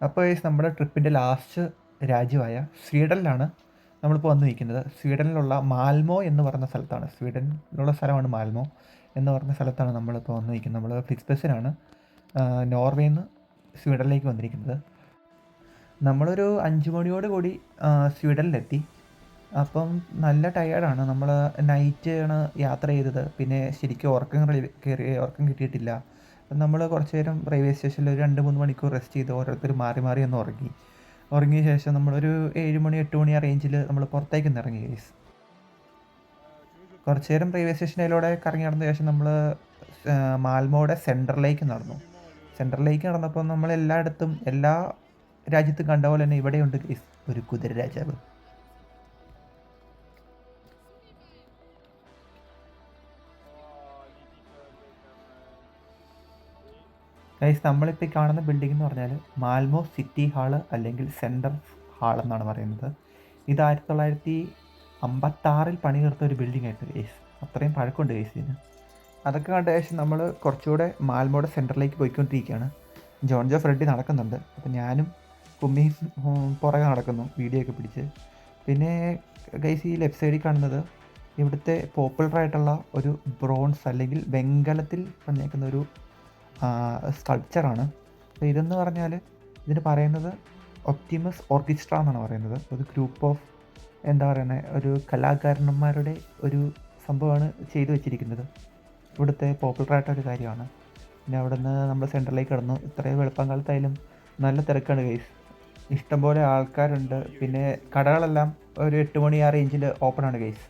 അപ്പോൾ ഗൈസ് നമ്മുടെ ട്രിപ്പിൻ്റെ ലാസ്റ്റ് രാജ്യമായ സ്വീഡനിലാണ് നമ്മളിപ്പോൾ വന്ന് നിൽക്കുന്നത്. സ്വീഡനിലുള്ള മാൽമോ എന്ന് പറയുന്ന സ്ഥലത്താണ്. സ്വീഡനിലുള്ള സ്ഥലമാണ് മാൽമോ എന്ന് പറഞ്ഞ സ്ഥലത്താണ് നമ്മളിപ്പോൾ വന്ന് നിൽക്കുന്നത്. നമ്മൾ ഫ്ലിക്സ്ബസ്സിനാണ് നോർവേയിൽ നിന്ന് സ്വീഡനിലേക്ക് വന്നിരിക്കുന്നത്. നമ്മളൊരു 5 മണിയോട് കൂടി സ്വീഡനിലെത്തി. അപ്പം നല്ല ടയേർഡാണ്. നമ്മൾ നൈറ്റാണ് യാത്ര ചെയ്തത്. പിന്നെ ശരിക്കും ഉറക്കം കിട്ടിയിട്ടില്ല. നമ്മൾ കുറച്ച് നേരം റെയിൽവേ സ്റ്റേഷനിൽ ഒരു 2-3 മണിക്കൂർ റെസ്റ്റ് ചെയ്ത് ഓരോരുത്തർ മാറി മാറി ഒന്ന് ഉറങ്ങി. ഉറങ്ങിയ ശേഷം നമ്മളൊരു 7 മണി 8 മണി ആ റേഞ്ചിൽ നമ്മൾ പുറത്തേക്കൊന്ന് ഇറങ്ങി ഗൈസ്. കുറച്ച് നേരം റെയിൽവേ സ്റ്റേഷനിലൂടെ കറങ്ങി നടന്ന ശേഷം നമ്മൾ മാൽമോയുടെ സെൻട്രലിലേക്ക് നടന്നു. സെൻട്രലിലേക്ക് നടന്നപ്പോൾ നമ്മൾ എല്ലായിടത്തും എല്ലാ രാജ്യത്തും കണ്ട പോലെ തന്നെ ഇവിടെയുണ്ട് ഗൈസ് ഒരു കുതിര രാജാവ്. ഗൈസ് നമ്മളിപ്പോൾ ഈ കാണുന്ന ബിൽഡിംഗ് എന്ന് പറഞ്ഞാൽ മാൽമോ സിറ്റി ഹാള് അല്ലെങ്കിൽ സെൻട്രൽ ഹാൾ എന്നാണ് പറയുന്നത്. ഇത് 1956 പണി തീർത്ത ഒരു ബിൽഡിംഗ് ആയിട്ട് ഗൈസ്. അത്രയും പഴക്കമുണ്ട് ഗൈസ് ഇതിന്. അതൊക്കെ കണ്ട ശേഷം നമ്മൾ കുറച്ചുകൂടെ മാൽമോയുടെ സെൻറ്ററിലേക്ക് പോയിക്കൊണ്ടിരിക്കുകയാണ്. ജോൺ ജോ ഫ്രെഡി നടക്കുന്നുണ്ട്. അപ്പോൾ ഞാനും കുമ്മിയും പുറകെ നടക്കുന്നു വീഡിയോ ഒക്കെ പിടിച്ച്. പിന്നെ ഗൈസ് ഈ ലെഫ്റ്റ് സൈഡിൽ കാണുന്നത് ഇവിടുത്തെ പോപ്പുലറായിട്ടുള്ള ഒരു ബ്രോൺസ് അല്ലെങ്കിൽ വെങ്കലത്തിൽ പണിഞ്ഞേക്കുന്ന ഒരു സ്കൾപ്ചറാണ്. അപ്പോൾ ഇതെന്ന് പറഞ്ഞാൽ ഇതിന് പറയുന്നത് ഒപ്റ്റിമസ് ഓർക്കസ്ട്ര എന്നാണ് പറയുന്നത്. ഒരു ഗ്രൂപ്പ് ഓഫ് എന്താ പറയുന്നത് ഒരു കലാകാരന്മാരുടെ ഒരു സംഭവമാണ് ചെയ്തു വെച്ചിരിക്കുന്നത്. ഇവിടുത്തെ പോപ്പുലറായിട്ടൊരു കാര്യമാണ്. പിന്നെ അവിടെ നിന്ന് നമ്മൾ സെൻറ്ററിലേക്ക് കടന്നു. ഇത്രയും വെളുപ്പം കാലത്തായാലും നല്ല തിരക്കാണ് ഗൈസ്. ഇഷ്ടംപോലെ ആൾക്കാരുണ്ട്. പിന്നെ കടകളെല്ലാം ഒരു 8 മണി ആ റേഞ്ചിൽ ഓപ്പണാണ് ഗൈസ്.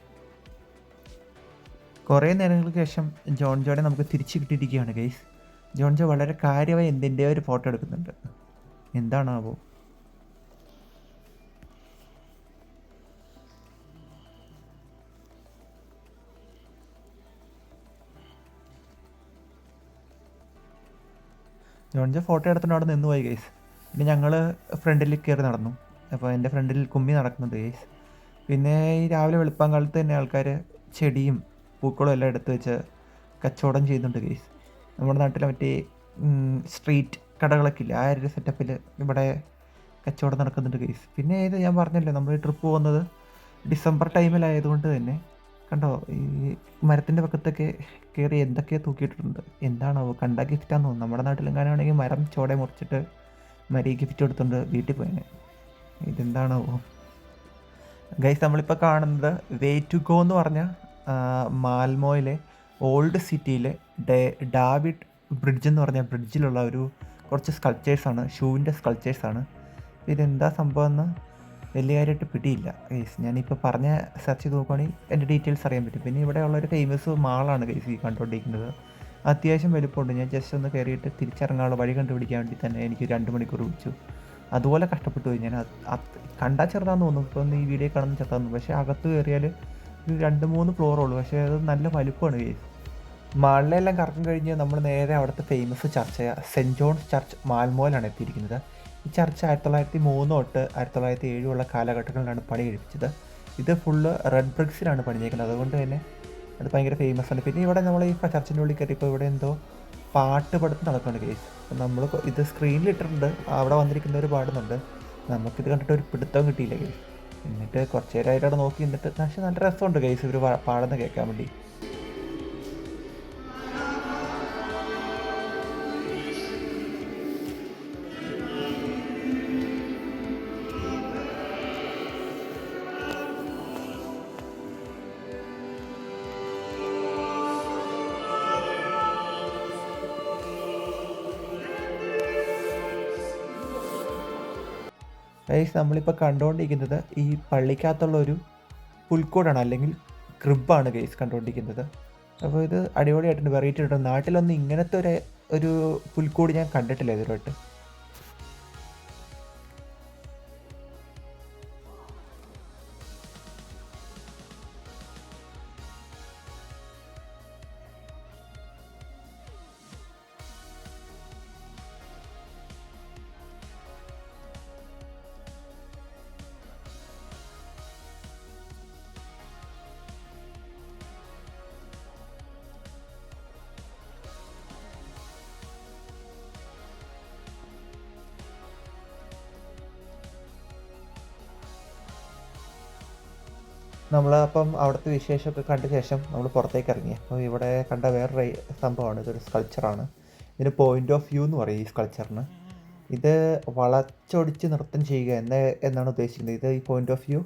കുറേ നേരങ്ങൾക്ക് ശേഷം ജോൺ ജോനെ നമുക്ക് തിരിച്ച് കിട്ടിയിരിക്കുകയാണ് ഗൈസ്. ജോൺ ജോ വളരെ കാര്യമായി എന്തിൻ്റെ ഒരു ഫോട്ടോ എടുക്കുന്നുണ്ട്. എന്താണാവോ? ജോൺ ജോ ഫോട്ടോ എടുത്തിട്ട് അവിടെ നിന്ന് പോയി ഗൈസ്. പിന്നെ ഞങ്ങൾ ഫ്രണ്ടിൽ കയറി നടന്നു. അപ്പോൾ എൻ്റെ ഫ്രണ്ടിൽ കുമ്മി നടക്കുന്നുണ്ട് ഗൈസ്. പിന്നെ ഈ രാവിലെ വെളുപ്പം കാലത്ത് തന്നെ ആൾക്കാർ ചെടിയും പൂക്കളും എല്ലാം എടുത്ത് വെച്ച് കച്ചവടം ചെയ്യുന്നുണ്ട് ഗൈസ്. നമ്മുടെ നാട്ടിലെ മറ്റേ സ്ട്രീറ്റ് കടകളൊക്കെ ഇല്ല, ആ ഒരു സെറ്റപ്പിൽ ഇവിടെ കച്ചവടം നടക്കുന്നുണ്ട് ഗൈസ്. പിന്നെ ഇത് ഞാൻ പറഞ്ഞല്ലോ നമ്മൾ ട്രിപ്പ് പോകുന്നത് ഡിസംബർ ടൈമിലായതുകൊണ്ട് തന്നെ കണ്ടോ ഈ മരത്തിൻ്റെ പക്കത്തൊക്കെ കയറി എന്തൊക്കെയോ തൂക്കിയിട്ടുണ്ട്. എന്താണോ കണ്ടാൽ ഗിഫ്റ്റാന്ന് തോന്നുന്നു. നമ്മുടെ നാട്ടിലെങ്ങാനാണെങ്കിൽ മരം ചോടെ മുറിച്ചിട്ട് മരി ഗിഫ്റ്റ് എടുത്തുകൊണ്ട് വീട്ടിൽ പോയനെ. ഇതെന്താണോ ഗൈസ്? നമ്മളിപ്പോൾ കാണുന്നത് വേ ടു ഗോ എന്ന് പറഞ്ഞ മാൽമോയിലെ ഓൾഡ് സിറ്റിയിലെ ഡാവിഡ് ബ്രിഡ്ജ് എന്ന് പറഞ്ഞ ബ്രിഡ്ജിലുള്ള ഒരു കുറച്ച് സ്കൾപ്ചേഴ്സാണ്, ഷൂവിൻ്റെ സ്കൾപ്ചേഴ്സാണ്. ഇതെന്താ സംഭവം എന്ന് വലിയ കാര്യമായിട്ട് പിടിയില്ല ഗൈസ്. ഞാനിപ്പോൾ പറഞ്ഞ സെർച്ച് ചെയ്ത് നോക്കുകയാണെങ്കിൽ എൻ്റെ ഡീറ്റെയിൽസ് അറിയാൻ പറ്റും. പിന്നെ ഇവിടെ ഉള്ളൊരു ഫേമസ് മാളാണ് ഗൈസ് ഈ കണ്ടുകൊണ്ടിരിക്കുന്നത്. അത്യാവശ്യം വലുപ്പമുണ്ട്. ഞാൻ ജസ്റ്റ് ഒന്ന് കയറിയിട്ട് തിരിച്ചിറങ്ങാനുള്ള വഴി കണ്ടുപിടിക്കാൻ വേണ്ടി തന്നെ എനിക്ക് 2 മണിക്കൂർ വിളിച്ചു. അതുപോലെ കഷ്ടപ്പെട്ടു പോയി ഞാൻ. കണ്ടാൽ ചെറുതാന്ന് തോന്നുന്നു, ഇപ്പോൾ ഒന്ന് ഈ വീഡിയോ കാണുന്ന ചെറുതാന്ന്. പക്ഷേ അകത്ത് കയറിയാൽ ഒരു 2-3 ഫ്ലോറുള്ളൂ. പക്ഷേ അത് നല്ല വലുപ്പമാണ് ഗൈസ്. മാളിലെല്ലാം കറക്കം കഴിഞ്ഞ് നമ്മൾ നേരെ അവിടുത്തെ ഫേമസ് ചർച്ചയായ സെൻറ്റ് ജോൺസ് ചർച്ച് മാൽമോയിലാണ് എത്തിയിരിക്കുന്നത്. ഈ ചർച്ച് 1903 തൊട്ട് 1907 ഉള്ള കാലഘട്ടങ്ങളിലാണ് പണി കഴിപ്പിച്ചത്. ഇത് ഫുള്ള് റെഡ് ബ്രിക്സിലാണ് പണിഞ്ഞേക്കുന്നത്. അതുകൊണ്ട് തന്നെ അത് ഭയങ്കര ഫേമസ് ആണ്. പിന്നെ ഇവിടെ നമ്മൾ ഈ ചർച്ചിൻ്റെ ഉള്ളിൽ കയറിയപ്പോൾ ഇവിടെ എന്തോ പാട്ട് പഠിത്തം നടക്കുന്നുണ്ട് കേസ്. അപ്പം നമ്മൾ ഇത് സ്ക്രീനിലിട്ടിട്ടുണ്ട്, അവിടെ വന്നിരിക്കുന്നവർ പാടുന്നുണ്ട്. നമുക്കിത് കണ്ടിട്ട് ഒരു പിടുത്തവും കിട്ടിയില്ല കേസ്. എന്നിട്ട് കുറച്ച് നേരമായിട്ട് അവിടെ നോക്കി നിന്നിട്ട് പക്ഷേ നല്ല രസമുണ്ട് കേസ് ഇവർ പാടുന്ന കേൾക്കാൻ വേണ്ടി. ഗൈസ് നമ്മളിപ്പോൾ കണ്ടുകൊണ്ടിരിക്കുന്നത് ഈ പള്ളിക്കകത്തുള്ള ഒരു പുൽക്കൂടാണ് അല്ലെങ്കിൽ ക്രിബാണ് ഗൈസ് കണ്ടുകൊണ്ടിരിക്കുന്നത്. അപ്പോൾ ഇത് അടിപൊളിയായിട്ടുണ്ട്, വെറൈറ്റി ആയിട്ടുണ്ട്. നാട്ടിലൊന്നും ഇങ്ങനത്തെ ഒരു പുൽക്കൂട് ഞാൻ കണ്ടിട്ടില്ല ഇതിലോട്ട്. നമ്മൾ അപ്പം അവിടുത്തെ വിശേഷമൊക്കെ കണ്ട ശേഷം നമ്മൾ പുറത്തേക്ക് ഇറങ്ങി. അപ്പോൾ ഇവിടെ കണ്ട വേറൊരു സംഭവമാണ്, ഇതൊരു സ്കൾച്ചറാണ്. ഇതിന് പോയിൻ്റ് ഓഫ് വ്യൂ എന്ന് പറയും ഈ സ്കൾച്ചറിന്. ഇത് വളച്ചൊടിച്ച് നൃത്തം ചെയ്യുക എന്നാണ് ഉദ്ദേശിക്കുന്നത്. ഇത് ഈ പോയിൻ്റ് ഓഫ് വ്യൂ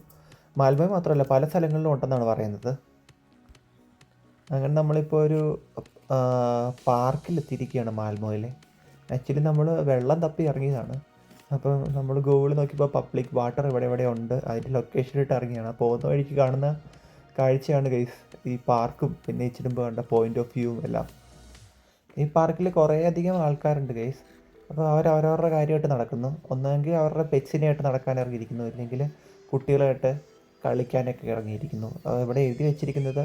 മാൽമോ മാത്രമല്ല പല സ്ഥലങ്ങളിലും ഉണ്ടെന്നാണ് പറയുന്നത്. അങ്ങനെ നമ്മളിപ്പോൾ ഒരു പാർക്കിലെത്തിയിരിക്കുകയാണ് മാൽമോയിൽ. ആക്ച്വലി നമ്മൾ വെള്ളം തപ്പി ഇറങ്ങിയതാണ്. അപ്പം നമ്മൾ ഗൂഗിൾ നോക്കിയപ്പോൾ പബ്ലിക് വാട്ടർ ഇവിടെ ഉണ്ട്, അതിൻ്റെ ലൊക്കേഷനിലിട്ട് ഇറങ്ങിയാണ്. പോകുന്ന വഴിക്ക് കാണുന്ന കാഴ്ചയാണ് ഗൈസ് ഈ പാർക്കും പിന്നെ ഇച്ചിരി മുമ്പ് കണ്ട പോയിൻ്റ് ഓഫ് വ്യൂവും എല്ലാം. ഈ പാർക്കിൽ കുറേയധികം ആൾക്കാരുണ്ട് ഗൈസ്. അപ്പോൾ അവരവരുടെ കാര്യമായിട്ട് നടക്കുന്നു. ഒന്നെങ്കിൽ അവരുടെ പെറ്റ്സിനായിട്ട് നടക്കാൻ ഇറങ്ങിയിരിക്കുന്നു, ഇല്ലെങ്കിൽ കുട്ടികളായിട്ട് കളിക്കാനൊക്കെ ഇറങ്ങിയിരിക്കുന്നു. ഇവിടെ എഴുതി വെച്ചിരിക്കുന്നത്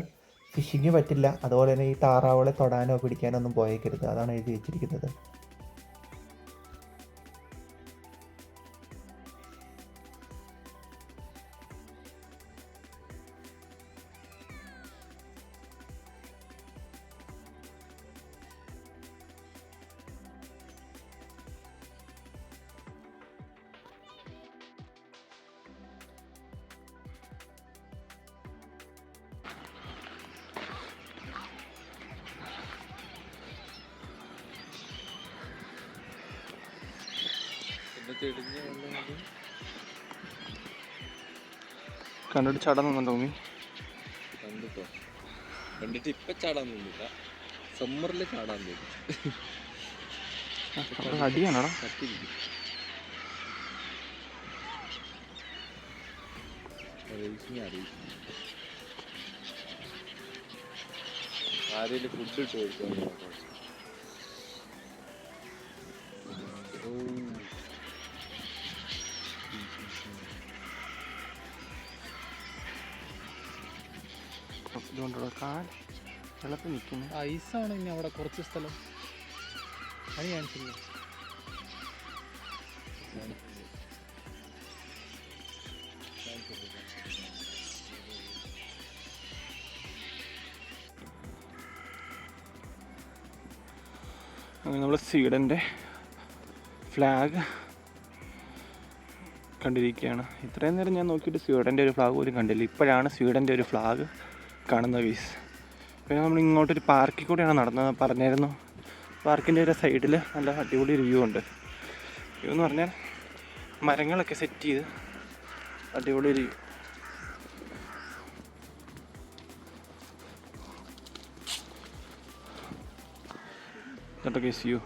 ഫിഷിങ് പറ്റില്ല, അതുപോലെ തന്നെ ഈ താറാവുകളെ തൊടാനോ പിടിക്കാനോ ഒന്നും പോയേക്കരുത്, അതാണ് എഴുതി വെച്ചിരിക്കുന്നത്. കണ്ടിട്ട് ചാടാൻ നിന്നു തോന്നി. കണ്ടിട്ട് ഇപ്പൊ ചാടാൻ തോന്നില്ല, സമ്മറിൽ ചാടാൻ തോന്നി. അടിയാണോടാ? ആരെയും ഫുഡ് ഇട്ട് കൊടുക്കാൻ. ഇതുകൊണ്ടുള്ള കാൽ വെള്ളത്തിൽ നിൽക്കുന്നു. ഐസാണ് ഇനി അവിടെ കുറച്ച് സ്ഥലം. അത് കാണിച്ചില്ല. അങ്ങനെ നമ്മൾ സ്വീഡൻ്റെ ഫ്ലാഗ് കണ്ടിരിക്കുകയാണ്. ഇത്രയും നേരം ഞാൻ നോക്കിയിട്ട് സ്വീഡൻ്റെ ഒരു ഫ്ലാഗ് പോലും കണ്ടില്ല. ഇപ്പോഴാണ് സ്വീഡൻ്റെ ഒരു ഫ്ലാഗ് കാണുന്നത് ഗൈസ്. പിന്നെ നമ്മൾ ഇങ്ങോട്ടൊരു പാർക്കിൽ കൂടെയാണ് നടന്നത് പറഞ്ഞായിരുന്നു. പാർക്കിൻ്റെ ഒരു സൈഡിൽ നല്ല അടിപൊളി ഒരു വ്യൂ ഉണ്ട്. വ്യൂ എന്ന് പറഞ്ഞാൽ മരങ്ങളൊക്കെ സെറ്റ് ചെയ്ത് അടിപൊളി ഒരു വ്യൂ. കേട്ടോ ഗൈസ് വ്യൂ.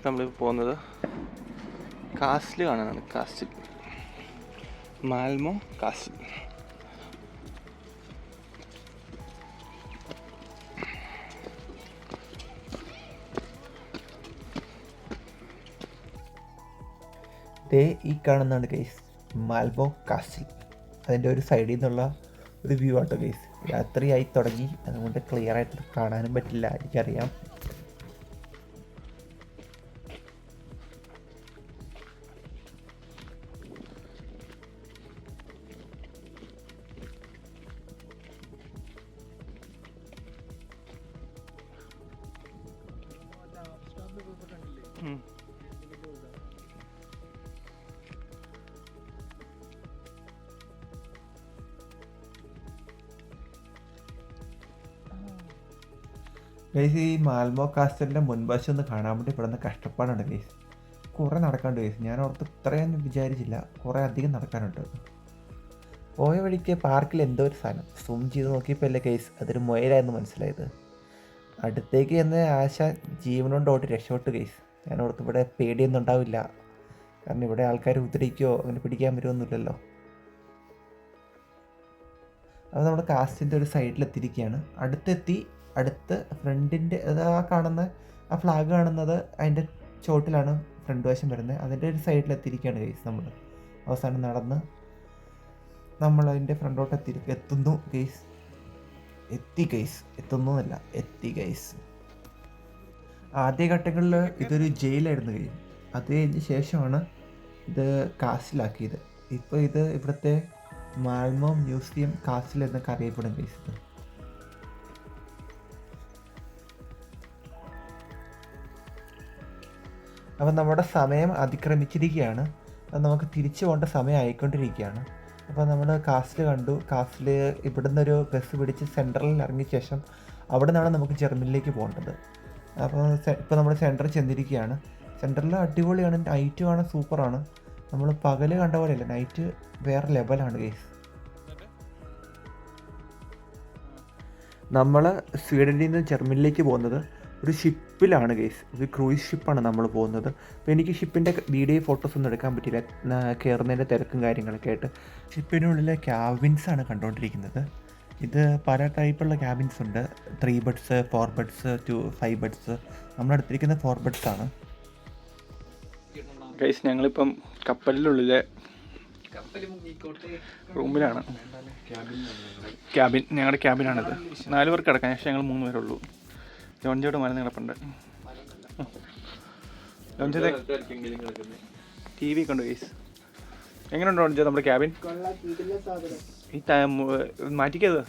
നമ്മൾ പോകുന്നത് കാസ്റ്റിൽ കാണാനാണ്. കാസ്റ്റിൽ, മാൽമോ കാസ്റ്റിൽ. ഈ കാണുന്നതാണ് ഗൈസ് മാൽമോ കാസ്റ്റിൽ. അതിൻ്റെ ഒരു സൈഡിൽ നിന്നുള്ള ഒരു വ്യൂ ആട്ടോ ഗൈസ്. രാത്രിയായി തുടങ്ങി, അതുകൊണ്ട് ക്ലിയർ ആയിട്ട് കാണാനും പറ്റില്ല, എനിക്കറിയാം. ഗൈസ് ഈ മാൽമോ കാസ്റ്റലിൻ്റെ മുൻവശം ഒന്ന് കാണാൻ വേണ്ടി ഇവിടുന്ന് കഷ്ടപ്പാടാണ് ഗൈസ്. കുറേ നടക്കാണ്ട് ഗൈസ്. ഞാൻ ഓർത്ത് ഇത്രയും വിചാരിച്ചില്ല, കുറേ അധികം നടക്കാനുണ്ട്. പോയ വഴിക്ക് പാർക്കിൽ എന്തോ ഒരു സാധനം സൂം ചെയ്ത് നോക്കിയപ്പോൾ അല്ലേ ഗൈസ് അതൊരു മുയലായിരുന്നു മനസ്സിലായത്. അടുത്തേക്ക് ചെന്ന് ആശ ജീവനോണ്ട് ഓടി രക്ഷപ്പെട്ടു ഗൈസ്. ഞാൻ ഓർത്ത് ഇവിടെ പേടിയൊന്നും ഉണ്ടാവില്ല, കാരണം ഇവിടെ ആൾക്കാർ ഉപദ്രവിക്കുകയോ അങ്ങനെ പിടിക്കാൻ വരുമൊന്നുമില്ലല്ലോ. അപ്പോൾ നമ്മുടെ കാസ്റ്റിൻ്റെ ഒരു സൈഡിലെത്തിയിരിക്കുകയാണ്. അടുത്ത് ഫ്രണ്ടിൻ്റെ ആ കാണുന്ന ആ ഫ്ലാഗ് കാണുന്നത് അതിൻ്റെ ചോട്ടിലാണ് ഫ്രണ്ട് വശം വരുന്നത്. അതിൻ്റെ ഒരു സൈഡിലെത്തിയിരിക്കുകയാണ് ഗൈസ്. നമ്മൾ അവസാനം നടന്ന് നമ്മൾ അതിൻ്റെ ഫ്രണ്ടോട്ട് എത്തുന്നു ഗൈസ്. എത്തി ഗൈസ്. ആദ്യഘട്ടങ്ങളിൽ ഇതൊരു ജയിലായിരുന്നു ഗൈസ്. അത് കഴിഞ്ഞ ശേഷമാണ് ഇത് കാസിലാക്കിയത്. ഇപ്പോൾ ഇത് ഇവിടുത്തെ മാൽമോ മ്യൂസിയം കാസിൽ എന്നൊക്കെ അറിയപ്പെടും ഗൈസ്. ഇത് അപ്പം നമ്മുടെ സമയം അതിക്രമിച്ചിരിക്കുകയാണ്. അത് നമുക്ക് തിരിച്ചു പോകേണ്ട സമയം ആയിക്കൊണ്ടിരിക്കുകയാണ്. അപ്പോൾ നമ്മൾ കാസിൽ കണ്ടു. കാസിൽ ഇവിടുന്ന് ഒരു ബസ് പിടിച്ച് സെൻട്രലിൽ ഇറങ്ങിയ ശേഷം അവിടെ നിന്നാണ് നമുക്ക് ജർമ്മനിലേക്ക് പോകേണ്ടത്. അപ്പോൾ ഇപ്പോൾ നമ്മൾ സെൻറ്ററിൽ ചെന്നിരിക്കുകയാണ്. സെൻറ്ററിൽ അടിപൊളിയാണ്, നൈറ്റും ആണ്, സൂപ്പറാണ്. നമ്മൾ പകൽ കണ്ട പോലെയല്ല, നൈറ്റ് വേറെ ലെവലാണ് ഗൈസ്. നമ്മൾ സ്വീഡനിൽ നിന്ന് ജർമ്മനിലേക്ക് പോകുന്നത് ഒരു ഷിപ്പിലാണ് ഗൈസ്. ഒരു ക്രൂയിസ് ഷിപ്പാണ് നമ്മൾ പോകുന്നത്. അപ്പോൾ എനിക്ക് ഷിപ്പിൻ്റെ വീഡിയോ ഫോട്ടോസ് ഒന്നും എടുക്കാൻ പറ്റില്ല, കയറുന്നതിൻ്റെ തിരക്കും കാര്യങ്ങളൊക്കെ ആയിട്ട്. ഷിപ്പിനുള്ളിലെ ക്യാബിൻസാണ് കണ്ടുകൊണ്ടിരിക്കുന്നത്. ഇത് പല ടൈപ്പുള്ള ക്യാബിൻസ് ഉണ്ട്. 3 ബെഡ്സ്, 4 ബെഡ്സ്, 5 ബെഡ്സ്. നമ്മളെടുത്തിരിക്കുന്ന 4 ബെഡ്സ് ആണ് ഗൈസ്. ഞങ്ങളിപ്പം കപ്പലിനുള്ളിലെ റൂമിലാണ്. ക്യാബിൻ, ഞങ്ങളുടെ ക്യാബിനാണിത്. 4 പേർക്ക് കിടക്കാൻ, പക്ഷേ ഞങ്ങൾ 3 പേരുള്ളൂ. ലോഞ്ചോട് മരുന്ന് കിടപ്പുണ്ട്. ലോഞ്ചിലെ TV ഒക്കെ ഉണ്ട് ഗൈസ്. എങ്ങനെയുണ്ടോ ലോഞ്ചോ നമ്മുടെ ക്യാബിൻ? ഈ മാറ്റിക്കത്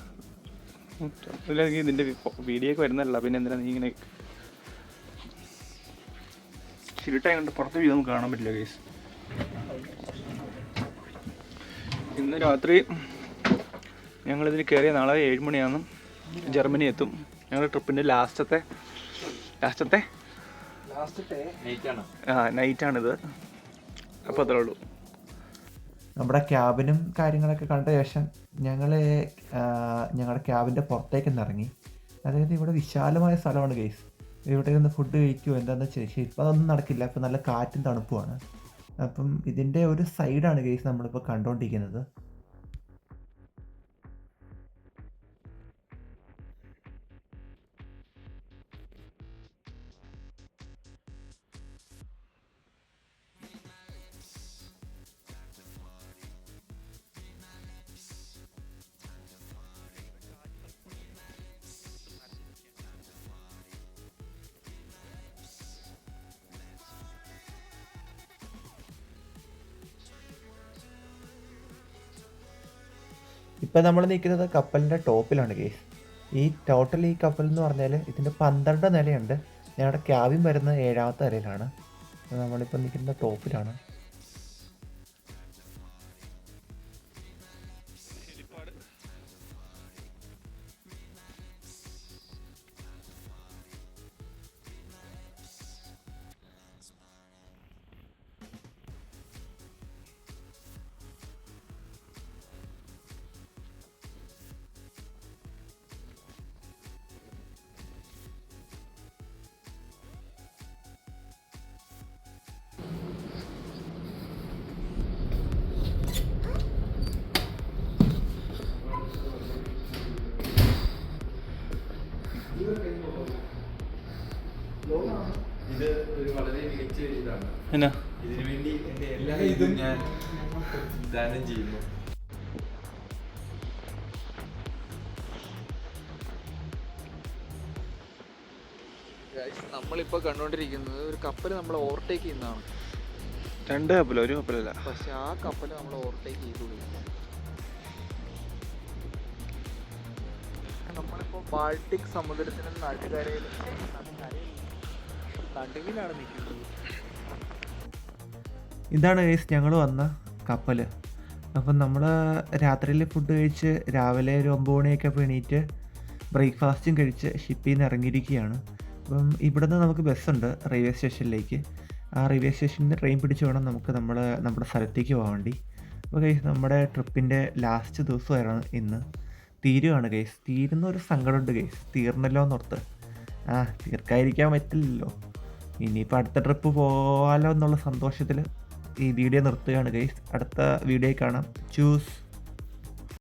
ഇല്ലെങ്കിൽ ഇതിൻ്റെ വീഡിയോ ഒക്കെ വരുന്നതല്ല, പിന്നെ എന്തിനാ നീ ഇങ്ങനെ ശരിട്ടായി കൊണ്ട് പുറത്ത് വീട് നമുക്ക് കാണാൻ പറ്റില്ല ഗൈസ്. ഇന്ന് രാത്രി ഞങ്ങളിതിന് കയറിയ നാളെ 7 മണിയാണ് ജർമ്മനി എത്തും. ഞങ്ങളുടെ ട്രിപ്പിൻ്റെ ലാസ്റ്റത്തെ നൈറ്റാണിത്. അപ്പോൾ അത്രേ ഉള്ളൂ. നമ്മുടെ ക്യാബിനും കാര്യങ്ങളൊക്കെ കണ്ട ശേഷം ഞങ്ങളുടെ ക്യാബിൻ്റെ പുറത്തേക്ക് ഇറങ്ങി. അതായത് ഇവിടെ വിശാലമായ സ്ഥലമാണ് ഗൈസ്. ഇവിടെ നിന്ന് ഫുഡ് കഴിക്കുമോ എന്താണെന്ന് വെച്ചാൽ ഇപ്പം അതൊന്നും നടക്കില്ല. ഇപ്പം നല്ല കാറ്റും തണുപ്പുമാണ്. അപ്പം ഇതിൻ്റെ ഒരു സൈഡാണ് ഗൈസ് നമ്മളിപ്പോൾ കണ്ടുകൊണ്ടിരിക്കുന്നത്. ഇപ്പം നമ്മൾ നിൽക്കുന്നത് കപ്പലിൻ്റെ ടോപ്പിലാണ് കേസ്. ഈ കപ്പൽ എന്ന് പറഞ്ഞാൽ ഇതിൻ്റെ 12 നിലയുണ്ട്. ഞങ്ങളുടെ ക്യാബിൻ വരുന്നത് 7ാമത്തെ നിലയിലാണ്. നമ്മളിപ്പോൾ നിൽക്കുന്ന ടോപ്പിലാണ്. ഇത് ഒരു വളരെ മികച്ച ഇതാണ്. എന്നാ ഇതിനു വേണ്ടി എൻ്റെ എല്ലാ ഇതും ഞാൻ ദാനം ചെയ്യുന്നു. നമ്മളിപ്പോൾ കണ്ടുകൊണ്ടിരിക്കുന്നത് ഒരു കപ്പൽ നമ്മൾ ഓവർടേക്ക് ചെയ്യുന്നതാണ്. 2 കപ്പലോ, ഒരു കപ്പലല്ല. പക്ഷെ ആ കപ്പൽ നമ്മൾ ഓവർടേക്ക് ചെയ്തു. നമ്മളിപ്പോൾ ബാൾട്ടിക് സമുദ്രത്തിന് നടുവിലാണ് നിൽക്കുന്നത്. ഇതാണ് ഗൈസ് ഞങ്ങൾ വന്ന കപ്പൽ. അപ്പം നമ്മൾ രാത്രിയിൽ ഫുഡ് കഴിച്ച് രാവിലെ ഒരു 9 മണിയൊക്കെ എണീറ്റ് ബ്രേക്ക്ഫാസ്റ്റും കഴിച്ച് ഷിപ്പിൽ നിന്ന് ഇറങ്ങിയിരിക്കുകയാണ്. അപ്പം ഇവിടെ നിന്ന് നമുക്ക് ബസ്സുണ്ട് റെയിൽവേ സ്റ്റേഷനിലേക്ക്. ആ റെയിൽവേ സ്റ്റേഷനിൽ നിന്ന് ട്രെയിൻ പിടിച്ച് വേണം നമുക്ക് നമ്മുടെ സ്ഥലത്തേക്ക് പോകാൻ വേണ്ടി. അപ്പോൾ ഗൈസ് നമ്മുടെ ട്രിപ്പിൻ്റെ ലാസ്റ്റ് ദിവസമായിരുന്നു ഇന്ന്. തീരുവാണ് ഗൈസ്. തീരുന്ന ഒരു സങ്കടമുണ്ട് ഗൈസ്, തീർന്നല്ലോ എന്നോർത്ത്. തീർക്കാതിരിക്കാൻ പറ്റില്ലല്ലോ. ഇനിയിപ്പോൾ അടുത്ത ട്രിപ്പ് പോകാമല്ലോ എന്നുള്ള സന്തോഷത്തിൽ ഈ വീഡിയോ നിർത്തുകയാണ് ഗൈസ്. അടുത്ത വീഡിയോയിൽ കാണാം. ചൂസ്.